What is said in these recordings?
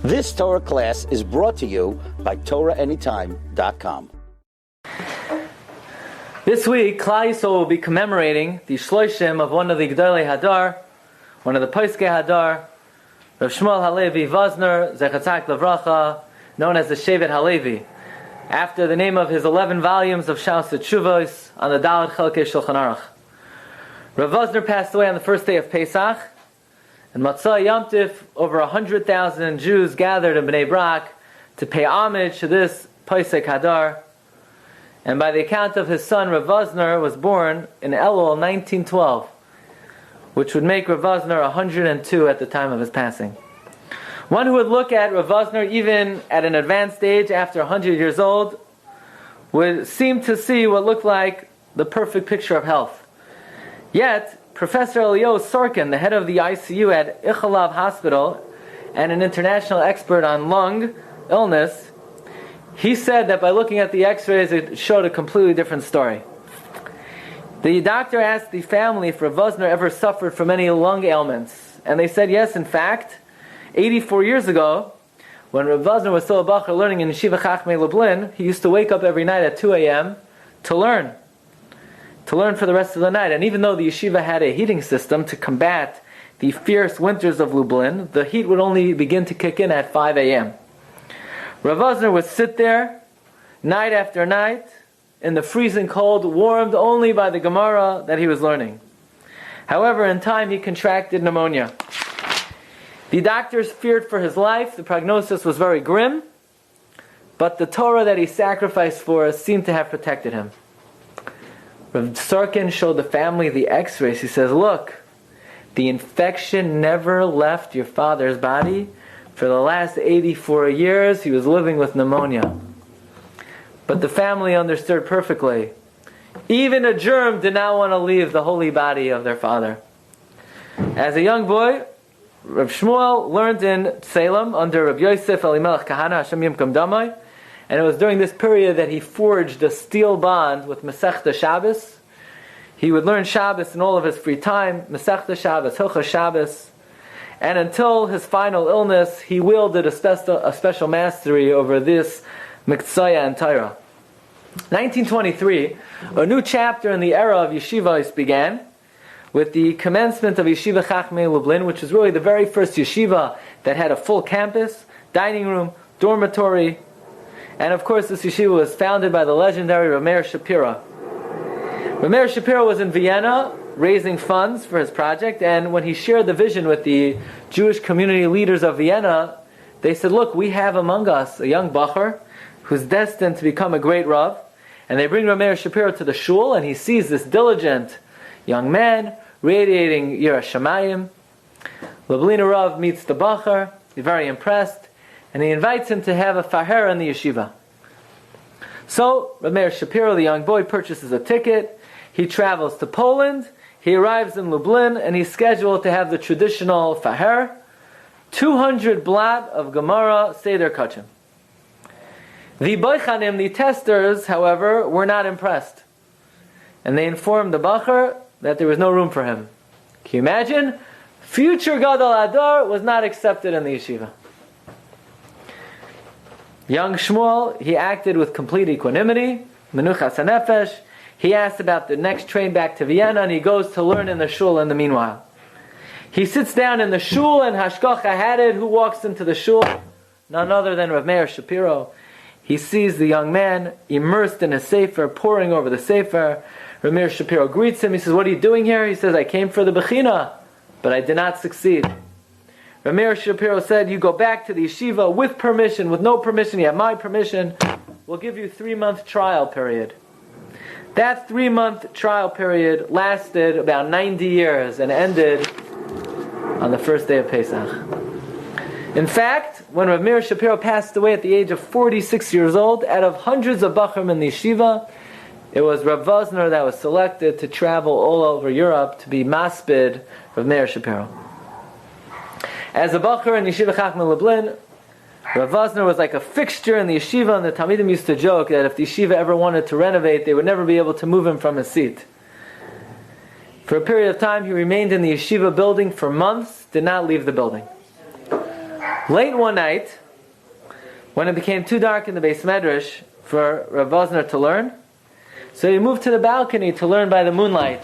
This Torah class is brought to you by TorahAnytime.com. This week, Klal Yisrael will be commemorating the Shloshim of one of the Gdolei Hadar, one of the Poskei Hadar, Rav Shmuel HaLevi Wosner, Zecher Tzaddik Levracha, known as the Shevet HaLevi, after the name of his 11 volumes of Shalos Teshuvos on the Dalet Chelkei Shulchan Aruch. Rav Wosner passed away on the first day of Pesach, and Matzah Yom Tif, over 100,000 Jews gathered in Bnei Brak to pay homage to this Poskei Hadar. And by the account of his son, Rav Wosner was born in Elul 1912, which would make Rav Wosner 102 at the time of his passing. One who would look at Rav Wosner even at an advanced age, after 100 years old, would seem to see what looked like the perfect picture of health. Yet, Professor Elio Sorkin, the head of the ICU at HaLevi Hospital and an international expert on lung illness, he said that by looking at the x-rays, it showed a completely different story. The doctor asked the family if Rav Wosner ever suffered from any lung ailments. And they said yes, in fact. 84 years ago, when Rav Wosner was still a bacher learning in Yeshiva Chachmei Lublin, he used to wake up every night at 2 a.m. to learn for the rest of the night. And even though the yeshiva had a heating system to combat the fierce winters of Lublin, the heat would only begin to kick in at 5 a.m. Rav Wosner would sit there night after night in the freezing cold, warmed only by the Gemara that he was learning. However, in time he contracted pneumonia. The doctors feared for his life. The prognosis was very grim, but the Torah that he sacrificed for us seemed to have protected him. Rav Sorkin showed the family the x-rays. He says, look, the infection never left your father's body. For the last 84 years, he was living with pneumonia. But the family understood perfectly. Even a germ did not want to leave the holy body of their father. As a young boy, Rav Shmuel learned in Salem under Rabbi Yosef Elimelech Kahana, Hashem Yimkom Damai, and it was during this period that he forged a steel bond with Masechta Shabbos. He would learn Shabbos in all of his free time, Masechta Shabbos, Hilchos Shabbos, and until his final illness, he wielded a special mastery over this Miktsaya and Torah. 1923, a new chapter in the era of yeshivas began with the commencement of Yeshiva Chachmei Lublin, which was really the very first yeshiva that had a full campus, dining room, dormitory, and of course this yeshiva was founded by the legendary Rav Meir Shapiro. Rav Meir Shapiro was in Vienna raising funds for his project, and when he shared the vision with the Jewish community leaders of Vienna, they said, look, we have among us a young bacher who's destined to become a great Rav. And they bring Rav Meir Shapiro to the shul, and he sees this diligent young man radiating Yiras Shamayim. Lubliner Rav meets the bacher, he's very impressed, and he invites him to have a faher in the yeshiva. So Rav Meir Shapiro, the young boy, purchases a ticket. He travels to Poland. He arrives in Lublin, and he's scheduled to have the traditional faher, 200 blot of Gemara Seder Kachim. The boichanim, the testers, however, were not impressed. And they informed the bacher that there was no room for him. Can you imagine? Future Gadol Adar was not accepted in the yeshiva. Young Shmuel, he acted with complete equanimity, menuchas hanefesh. He asked about the next train back to Vienna, and he goes to learn in the shul in the meanwhile. He sits down in the shul, and hashgacha had it. Who walks into the shul? None other than Rav Meir Shapiro. He sees the young man immersed in a sefer, poring over the sefer. Rav Meir Shapiro greets him. He says, what are you doing here? He says, I came for the bechina, but I did not succeed. Rav Meir Shapiro said, you go back to the yeshiva with permission, with no permission, you have my permission. We'll give you a 3-month trial period. That 3-month trial period lasted about 90 years and ended on the first day of Pesach. In fact, when Rav Meir Shapiro passed away at the age of 46 years old, out of hundreds of bachrim in the yeshiva, it was Rav Wosner that was selected to travel all over Europe to be maspid Rav Meir Shapiro. As a bacher in Yeshiva Chachmei Lublin, Rav Wosner was like a fixture in the yeshiva, and the Talmidim used to joke that if the yeshiva ever wanted to renovate, they would never be able to move him from his seat. For a period of time, he remained in the yeshiva building for months, did not leave the building. Late one night, when it became too dark in the Beis Medrash for Rav Wosner to learn, so he moved to the balcony to learn by the moonlight.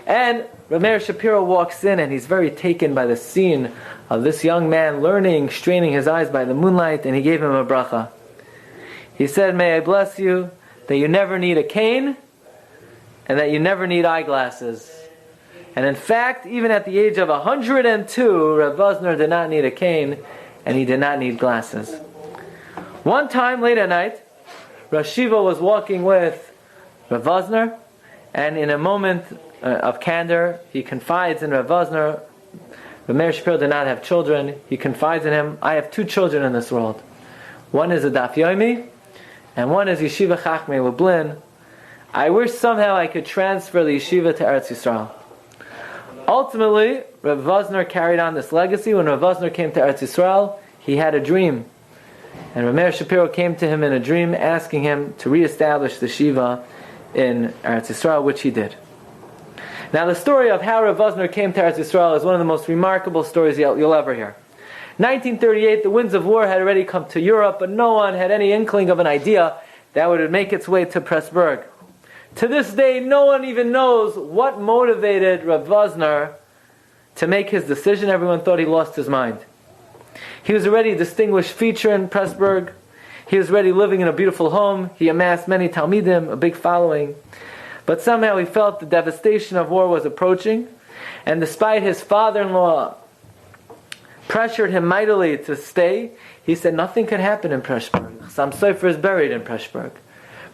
And Rav Meir Shapiro walks in, and he's very taken by the scene of this young man learning, straining his eyes by the moonlight, and he gave him a bracha. He said, "May I bless you that you never need a cane and that you never need eyeglasses." And in fact, even at the age of 102, Rav Wosner did not need a cane and he did not need glasses. One time late at night, Rosh Shiva was walking with Rav Wosner, and in a moment of candor, he confides in Rav Wosner. Rav Meir Shapiro did not have children. He confides in him, "I have two children in this world. One is a Daf Yomi, and one is Yeshiva Chachmei Lublin. I wish somehow I could transfer the yeshiva to Eretz Yisrael." Ultimately, Rav Wosner carried on this legacy. When Rav Wosner came to Eretz Yisrael, he had a dream. And Rav Meir Shapiro came to him in a dream asking him to reestablish the Shiva in Eretz Yisrael, which he did. Now the story of how Rav Wosner came to Eretz Yisrael is one of the most remarkable stories you'll ever hear. 1938, the winds of war had already come to Europe, but no one had any inkling of an idea that would make its way to Pressburg. To this day, no one even knows what motivated Rav Wosner to make his decision. Everyone thought he lost his mind. He was already a distinguished feature in Pressburg. He was already living in a beautiful home. He amassed many Talmidim, a big following. But somehow he felt the devastation of war was approaching. And despite his father-in-law pressured him mightily to stay, he said nothing could happen in Pressburg. Sam Sofer is buried in Pressburg.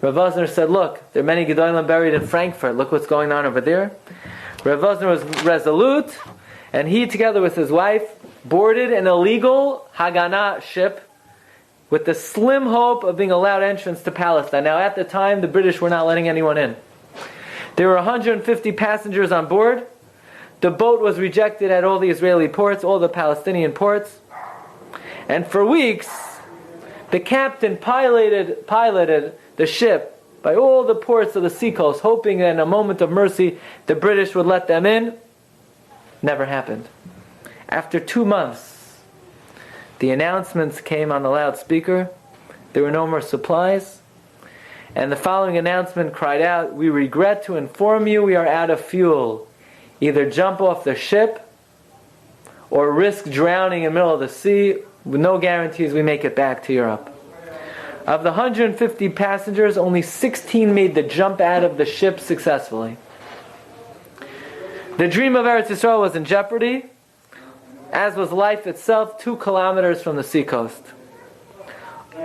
Rav Wosner said, "Look, there are many Gedolim buried in Frankfurt. Look what's going on over there." Rav Wosner was resolute, and he, together with his wife, boarded an illegal Haganah ship with the slim hope of being allowed entrance to Palestine. Now, at the time, the British were not letting anyone in. There were 150 passengers on board. The boat was rejected at all the Israeli ports, all the Palestinian ports. And for weeks, the captain piloted the ship by all the ports of the seacoast, hoping that in a moment of mercy, the British would let them in. Never happened. After 2 months, the announcements came on the loudspeaker. There were no more supplies. And the following announcement cried out, "We regret to inform you we are out of fuel. Either jump off the ship or risk drowning in the middle of the sea with no guarantees we make it back to Europe." Of the 150 passengers, only 16 made the jump out of the ship successfully. The dream of Eretz Yisrael was in jeopardy, as was life itself, 2 kilometers from the seacoast.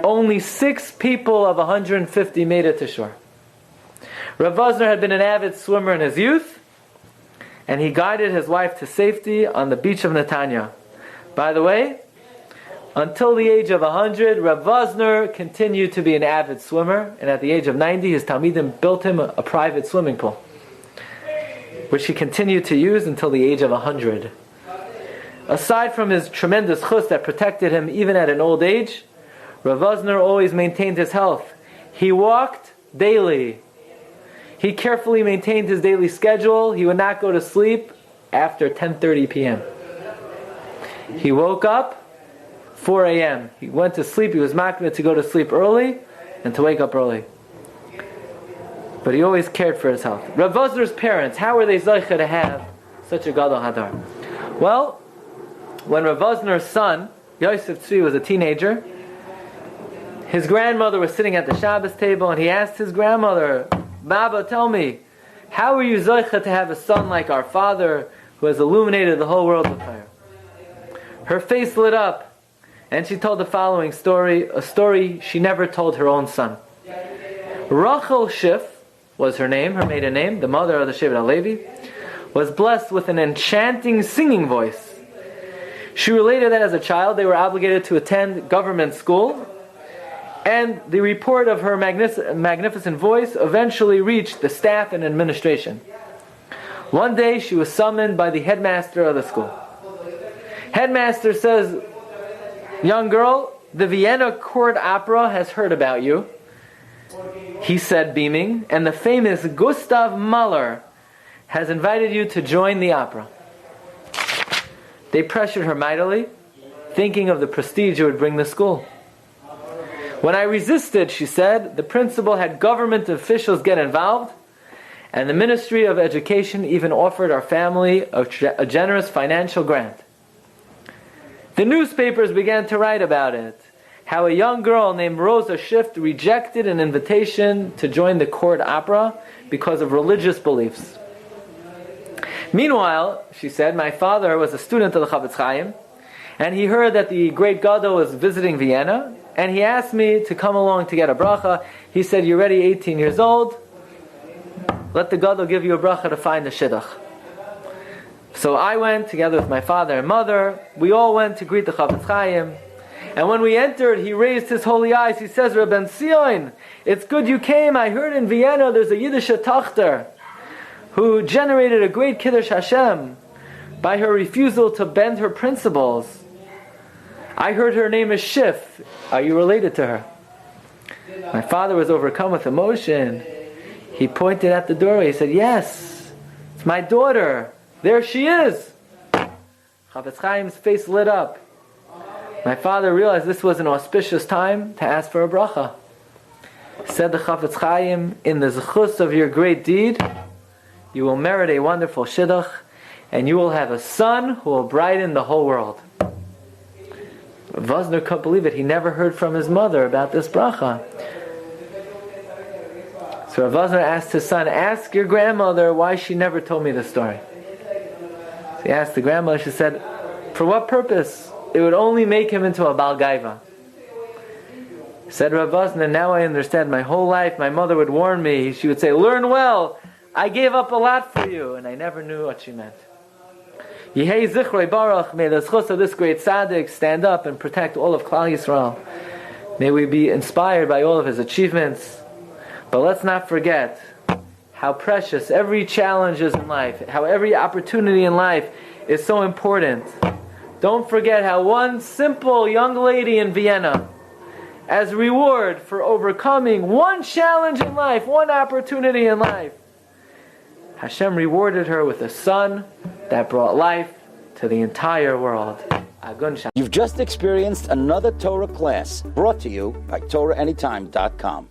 Only 6 people of 150 made it to shore. Rav Wosner had been an avid swimmer in his youth, and he guided his wife to safety on the beach of Netanya. By the way, until the age of 100, Rav Wosner continued to be an avid swimmer, and at the age of 90, his Talmidim built him a private swimming pool, which he continued to use until the age of 100. Aside from his tremendous chus that protected him even at an old age, Rav Wosner always maintained his health. He walked daily. He carefully maintained his daily schedule. He would not go to sleep after 10:30 p.m. He woke up 4 a.m. He went to sleep. He was makbid to go to sleep early and to wake up early. But he always cared for his health. Rav Wosner's parents, how were they zeicha to have such a gadol hadar? Well, when Rav Wosner's son, Yosef Tzvi, was a teenager, his grandmother was sitting at the Shabbos table, and he asked his grandmother, "Baba, tell me, how were you zeicha to have a son like our father who has illuminated the whole world with fire?" Her face lit up, and she told the following story, a story she never told her own son. Rachel Schiff was her name, her maiden name, the mother of the Shevet HaLevi, was blessed with an enchanting singing voice. She related that as a child they were obligated to attend government school, and the report of her magnificent voice eventually reached the staff and administration. One day she was summoned by the headmaster of the school. Headmaster says, "Young girl, the Vienna Court Opera has heard about you," he said, beaming, "and the famous Gustav Mahler has invited you to join the opera." They pressured her mightily. thinking of the prestige it would bring the school. When I resisted, she said, the principal had government officials get involved, and the Ministry of Education even offered our family a generous financial grant. The newspapers began to write about it, how a young girl named Rosa Shift rejected an invitation to join the court opera because of religious beliefs. Meanwhile, she said, my father was a student of the Chafetz Chaim, and he heard that the great Gadol was visiting Vienna, and he asked me to come along to get a bracha. He said, you're already 18 years old, let the Gadol give you a bracha to find the shidduch. So I went together with my father and mother. We all went to greet the Chafetz Chaim. And when we entered, he raised his holy eyes. He says, Reb Ben Sion, it's good you came. I heard in Vienna there's a Yiddish Tochter who generated a great Kiddush Hashem by her refusal to bend her principles. I heard her name is Shif. Are you related to her? My father was overcome with emotion. He pointed at the doorway. He said, yes, it's my daughter. There she is. Chafetz Chaim's face lit up. My father realized this was an auspicious time to ask for a bracha. Said the Chafetz Chaim, in the zechus of your great deed, you will merit a wonderful shidduch, and you will have a son who will brighten the whole world. Wosner couldn't believe it. He never heard from his mother about this bracha. So Wosner asked his son, ask your grandmother why she never told me this story. So he asked the grandmother, she said, for what purpose? It would only make him into a Baal Gaiva. Said Rav Wosner, now I understand. My whole life my mother would warn me. She would say, learn well. I gave up a lot for you. And I never knew what she meant. Yehei Zichrei Baruch, may the zchus of this great tzaddik stand up and protect all of Klal Yisrael. May we be inspired by all of his achievements. But let's not forget how precious every challenge is in life, how every opportunity in life is so important. Don't forget how one simple young lady in Vienna, as reward for overcoming one challenge in life, one opportunity in life, Hashem rewarded her with a son that brought life to the entire world. You've just experienced another Torah class brought to you by TorahAnytime.com.